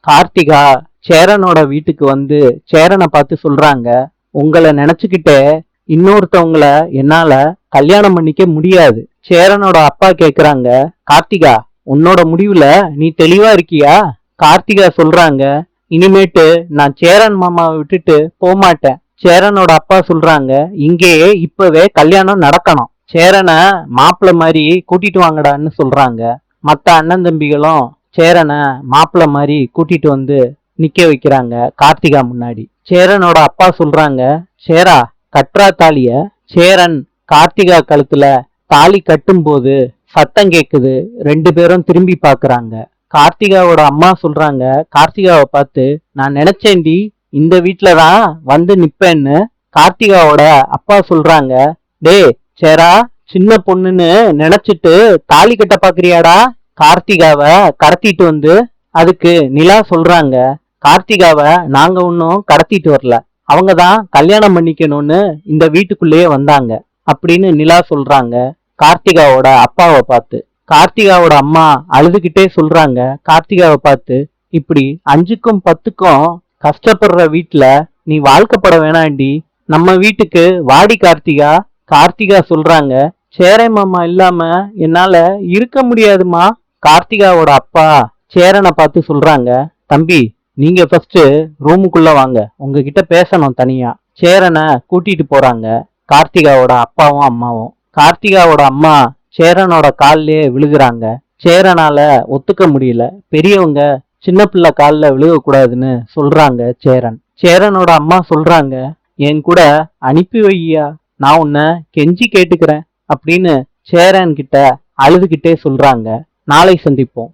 கார்த்திகா சேரனோட வீட்டுக்கு வந்து சேரனை பார்த்து சொல்றாங்க, உங்களை நினைச்சுக்கிட்டே இன்னொருத்தவங்கள என்னால கல்யாணம் பண்ணிக்க முடியாது. சேரனோட அப்பா கேக்குறாங்க, கார்த்திகா உன்னோட முடிவுல நீ தெளிவா இருக்கியா? கார்த்திகா சொல்றாங்க, இனிமேட்டு நான் சேரன் மாமாவை விட்டுட்டு போமாட்டேன். சேரனோட அப்பா சொல்றாங்க, இங்கேயே இப்பவே கல்யாணம் நடக்கணும். சேரனை மாப்பிள்ள மாதிரி கூட்டிட்டு வாங்கடான்னு சொல்றாங்க. மத்த அண்ணன் தம்பிகளும் சேரனை மாப்பிள்ள மாதிரி கூட்டிட்டு வந்து நிக்க வைக்கிறாங்க கார்த்திகா முன்னாடி. சேரனோட அப்பா சொல்றாங்க, சேரா கட்றா தாலிய. சேரன் கார்த்திகா கழுத்துல தாலி கட்டும் போது சத்தம் கேக்குது. ரெண்டு பேரும் திரும்பி பாக்குறாங்க. கார்த்திகாவோட அம்மா சொல்றாங்க கார்த்திகாவை பார்த்து, நான் நினைச்சேன்டி இந்த வீட்டுலதான் வந்து நிப்பேன்னு. கார்த்திகாவோட அப்பா சொல்றாங்க, டே சேரா சின்ன பொண்ணுன்னு நினைச்சிட்டு தாலி கட்ட பாக்குறியாடா? கார்த்திகாவை கடத்திட்டு வந்து. அதுக்கு நிலா சொல்றாங்க, கார்த்திகாவை நாங்க ஒன்னும் கடத்திட்டு வரல, அவங்கதான் கல்யாணம் பண்ணிக்கணும்னு இந்த வீட்டுக்குள்ளேயே வந்தாங்க அப்படின்னு நிலா சொல்றாங்க கார்த்திகாவோட அப்பாவை பார்த்து. கார்த்திகாவோட அம்மா அழுதுகிட்டே சொல்றாங்க கார்த்திகாவை பார்த்து, இப்படி 5க்கும் 10க்கும் கஷ்டப்படுற வீட்டுல நீ வாழ்க்கப்பட வேணாண்டி, நம்ம வீட்டுக்கு வாடி கார்த்திகா. கார்த்திகா சொல்றாங்க, சேரன் மாமா இல்லாம என்னால இருக்க முடியாதுமா. கார்த்திகாவோட அப்பா சேரனை பார்த்து சொல்றாங்க, தம்பி நீங்க ஃபர்ஸ்ட் ரூமுக்குள்ள வாங்க, உங்ககிட்ட பேசணும் தனியா. சேரனை கூட்டிட்டு போறாங்க கார்த்திகாவோட அப்பாவும் அம்மாவும். கார்த்திகாவோட அம்மா சேரனோட கால்லயே விழுகுறாங்க. சேரனால ஒத்துக்க முடியல, பெரியவங்க சின்ன பிள்ளை காலில் விழுகக்கூடாதுன்னு சொல்றாங்க சேரன். சேரனோட அம்மா சொல்றாங்க, என் கூட அனுப்பி வையா, நான் உன்னை கெஞ்சி கேட்டுக்கிறேன் அப்படின்னு சேரன் கிட்ட அழுதுகிட்டே சொல்றாங்க. நாளை சந்திப்போம்.